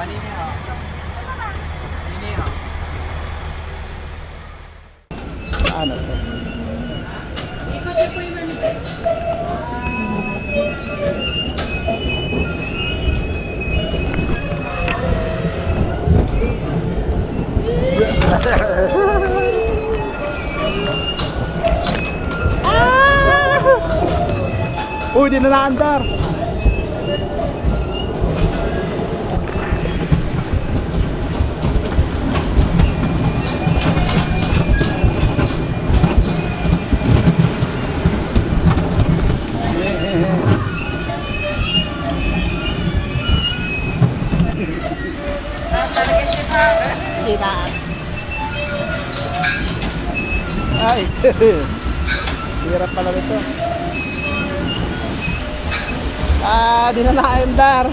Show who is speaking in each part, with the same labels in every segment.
Speaker 1: Ano to?
Speaker 2: Ikot na po yung manipis.
Speaker 1: Uy, di na naandar. Ay, hirap pala ito. Di na naandar.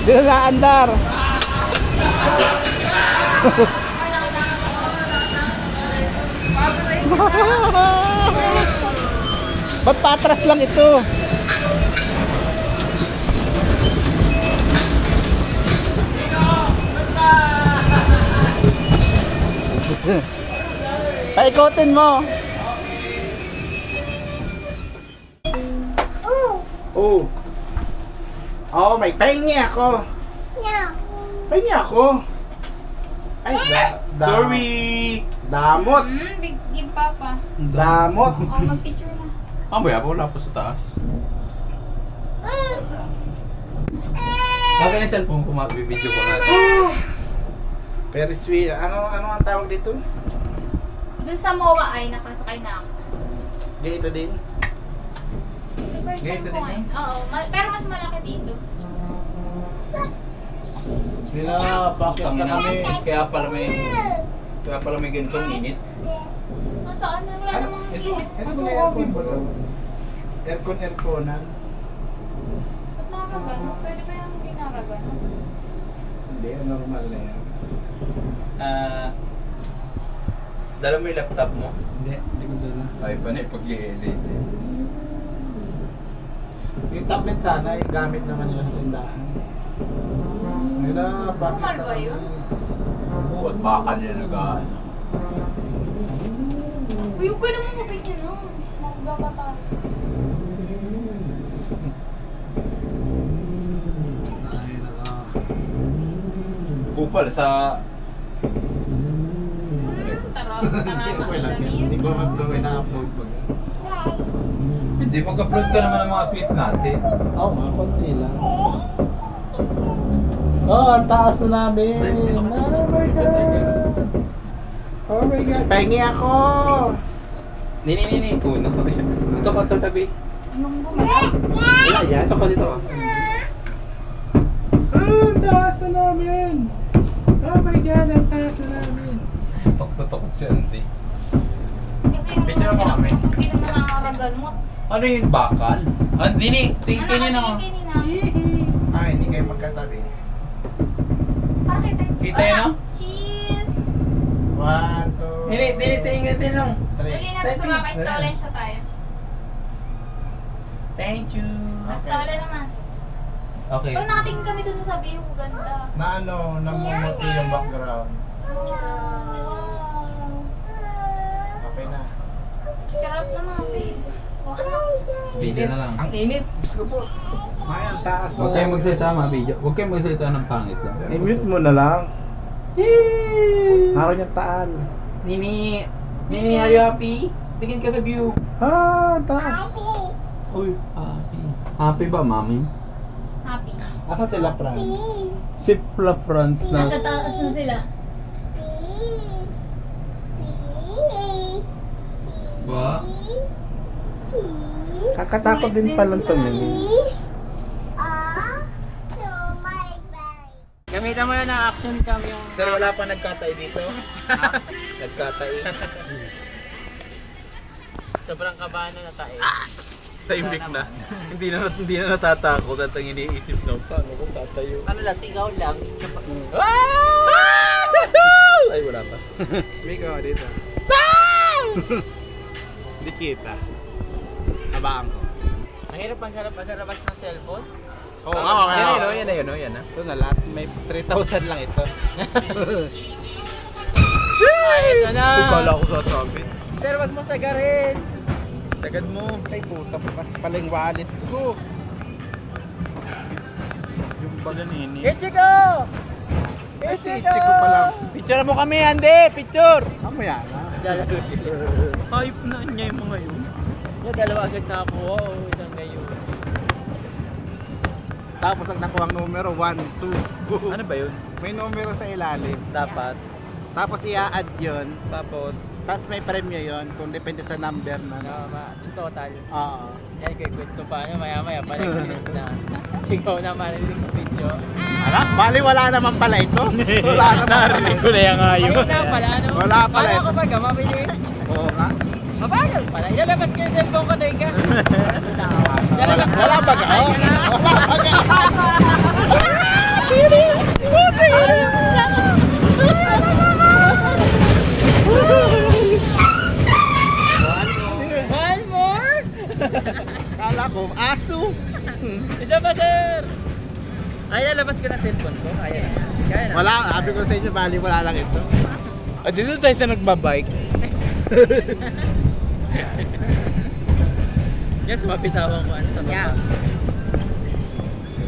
Speaker 1: Di na naandar. Ba't patras lang ito? Paikotin mo. Oh. Oh, may pahingi ako. Pahingi ako. Ay,
Speaker 3: Sorry!
Speaker 1: damot.
Speaker 2: Big give papa.
Speaker 1: Damot.
Speaker 2: Oh, mag-picture na.
Speaker 3: Mamaya pa, wala po sa taas. Bakit yung cellphone ko mabibideo ko natin?
Speaker 1: Very sweet. Ano ang tawag dito?
Speaker 2: Doon sa MOA ay nakasakay na ako.
Speaker 1: Dito din.
Speaker 2: First time
Speaker 3: Ganito
Speaker 2: ko
Speaker 3: din
Speaker 2: eh. Oo, pero mas malaki dito.
Speaker 1: Bakit na kami?
Speaker 3: Kaya pala may ganitong init.
Speaker 2: Saan na? Wala namang
Speaker 3: Ito
Speaker 2: heat.
Speaker 3: ba aircon ba ito?
Speaker 1: Airconan.
Speaker 2: Ba't naragano? Pwede ba yung hindi naragano?
Speaker 1: Hindi, normal na yan.
Speaker 3: Dala mo yung laptop mo?
Speaker 1: Hindi ko doon na.
Speaker 3: Ay, panay pag-i-edit.
Speaker 1: Yung tablet sana, gamit naman nila sa tindahan. Ayun na, bakit
Speaker 2: Normal ba yun?
Speaker 3: Oo, at baka nila nag-ano.
Speaker 2: Uy, huwag ka naman mag-ganyan, no? Magkakata.
Speaker 1: Ay, naka.
Speaker 3: Bupal sa...
Speaker 1: Hindi ko ito ina-upload pag.
Speaker 3: Hindi, mag-upload ka naman ng mga clip natin.
Speaker 1: Oo nga, konti lang. Oh, ang taas na namin. Oh my God. Oh my God. Pahingi ako.
Speaker 3: Nini. Puno. Ito ka sa tabi.
Speaker 2: Anong bumalik?
Speaker 3: Wala yan. Ito ka dito.
Speaker 1: Ang taas na namin. Oh my God, ang taas na namin.
Speaker 3: Tok-tok siya, hindi.
Speaker 2: Kasi yung
Speaker 3: Picture mo kami.
Speaker 2: hindi naman nakakaragan mo.
Speaker 3: Ano yung bakal? Ah, Nini, tingin ako.
Speaker 1: Ay, hindi kayo magkatabi.
Speaker 2: Para kita yung...
Speaker 3: Kita yun, no?
Speaker 2: Cheese!
Speaker 1: 1, 2,
Speaker 3: Nini, tingin lang.
Speaker 1: 3.
Speaker 2: Lagyan natin sa mga pa-installan siya tayo.
Speaker 3: Thank you.
Speaker 2: Installan naman.
Speaker 3: Okay.
Speaker 2: Pag nakatingin kami dun sa view, ganda.
Speaker 1: Na ano, namumuti yung background.
Speaker 2: Wow!
Speaker 1: Okay na.
Speaker 2: Sarap naman, babe. O ano?
Speaker 3: Video na lang.
Speaker 1: Ang init. Gusto ko po. Ay, ang taas.
Speaker 3: Huwag kayong magsalita mga video. Huwag kayong magsalita ng pangit lang.
Speaker 1: I-mute mo na lang. Araw niyang taan.
Speaker 3: Nini, are you happy? Tingin ka sa view.
Speaker 1: Ah, ang taas.
Speaker 3: Uy, happy. Happy ba, mami?
Speaker 2: Happy.
Speaker 1: Asan sila, Fran?
Speaker 3: Si Fla France na.
Speaker 2: Nasa taas na sila.
Speaker 3: Ba?
Speaker 1: Kakatakot din palang tumingin.
Speaker 4: Gamitan mo na ng action cam yung...
Speaker 3: Sir, wala pa nagkatay dito? Nagkatay.
Speaker 4: Sobrang kabahan na tayo.
Speaker 3: Tahimik na. Hindi na natatakot at ang iniisip na paano kung tatayo.
Speaker 4: Ano lang, sigaw lang.
Speaker 3: Ay, wala pa.
Speaker 1: Miko, dito. Hindi kita. Tabaan ko.
Speaker 4: Ang hirap maghanap sa labas ng cellphone.
Speaker 1: Oo nga, mamaya.
Speaker 3: Yan na yun, yan na. Yan na.
Speaker 1: Ito na lahat, may 3,000 lang ito.
Speaker 4: Ay, ito na.
Speaker 3: Uy, kala ko sasabi.
Speaker 4: Sir, wag mo sagarin.
Speaker 3: Sagad mo.
Speaker 1: Ay puta, bukas pala yung wallet ko.
Speaker 3: Yung pala nini.
Speaker 4: Ichiko!
Speaker 1: Ay, si Ichiko pala.
Speaker 3: Picture mo kami, Andy! Picture!
Speaker 1: Mamaya na.
Speaker 4: Lalaro sila.
Speaker 3: Hype na niya yung mga yun.
Speaker 4: Yung dalawa agad na ako. Oo, isang ngayon.
Speaker 1: Tapos ang nakuha ang numero, 1, 2.
Speaker 3: Ano ba yun?
Speaker 1: May numero sa ilalim.
Speaker 3: Dapat.
Speaker 1: Tapos i-add yun.
Speaker 3: Tapos,
Speaker 1: Tapos may premyo yun kung depende sa number na.
Speaker 4: In total.
Speaker 1: Oo.
Speaker 4: Yan, kwento pa. Maya-maya pa nag-release na. Sigaw na marinig sa video.
Speaker 1: Ala, bali wala naman pala ito. Wala naman pala.
Speaker 3: narinig ko na yung
Speaker 4: Ayun na pala, no?
Speaker 1: Wala pala
Speaker 4: Kala
Speaker 1: ito.
Speaker 4: ko ba mabilis?
Speaker 1: Oo nga.
Speaker 4: Mabagal pala. Ilalabas ko yung cellphone ko, teka. Ilalabas ko.
Speaker 1: Wala baga. Oh. Wala baga.
Speaker 4: One more?
Speaker 1: Kala ko, aso.
Speaker 4: Isa pa, sir. Ay, ilalabas ko na cellphone ko. Kaya na. Kaya na.
Speaker 1: Wala, sabi ko sa inyo, bali wala lang ito.
Speaker 3: Ah, dito tayo sa nagbabike.
Speaker 4: Yes, mapitawan ko ano sa baba.
Speaker 2: Yeah.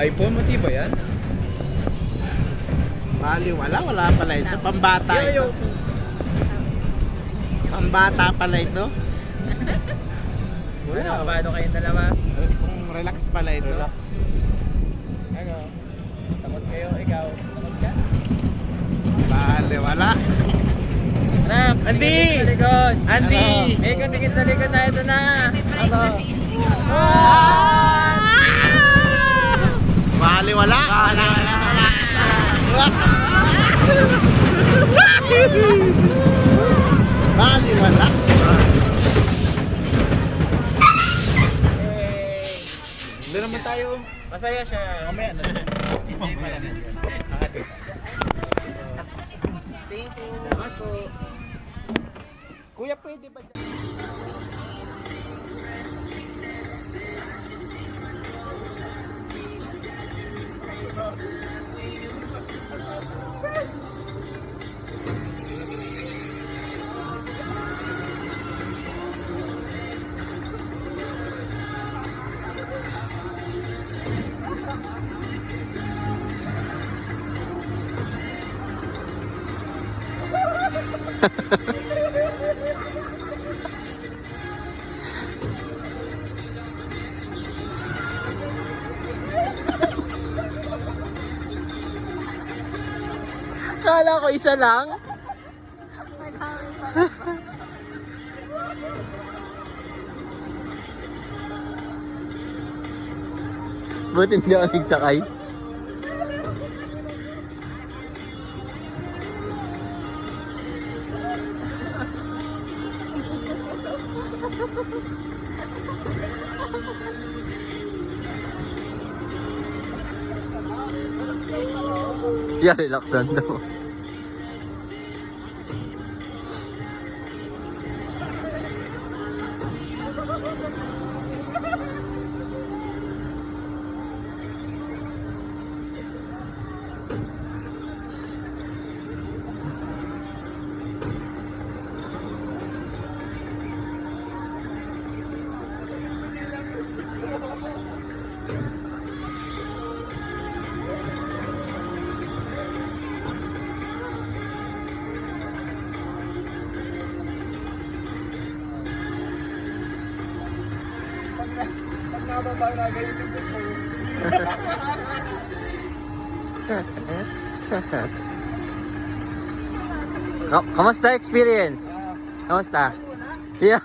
Speaker 3: iPhone, matibay yan?
Speaker 1: Bali wala pala ito. Pambata
Speaker 4: Yo, yo.
Speaker 1: ito. Pambata pala ito.
Speaker 4: Ano, paano kayong dalawa?
Speaker 1: Kung relax pala ito.
Speaker 3: Relax.
Speaker 4: Ano? Takot kayo? Ikaw? Takot ka?
Speaker 1: Bali wala.
Speaker 4: Anak,
Speaker 3: Andy!
Speaker 4: dikit sa likod.
Speaker 3: Andy!
Speaker 4: Ano? May ikot dikit sa likod na ito na.
Speaker 2: Ano?
Speaker 1: Bali wala. Wala. Bali wala.
Speaker 4: Eh,
Speaker 3: Hindi naman tayo.
Speaker 4: masaya siya.
Speaker 3: Mamaya na.
Speaker 4: Enjoy pala na siya. Akati.
Speaker 1: Thank you.
Speaker 4: Salamat po.
Speaker 1: Kuya, pwede ba dyan?
Speaker 4: Kala ko isa lang. Buti hindi ako nagsakay. Yeah, relaxan daw. Kamusta experience? Kamusta? Yeah.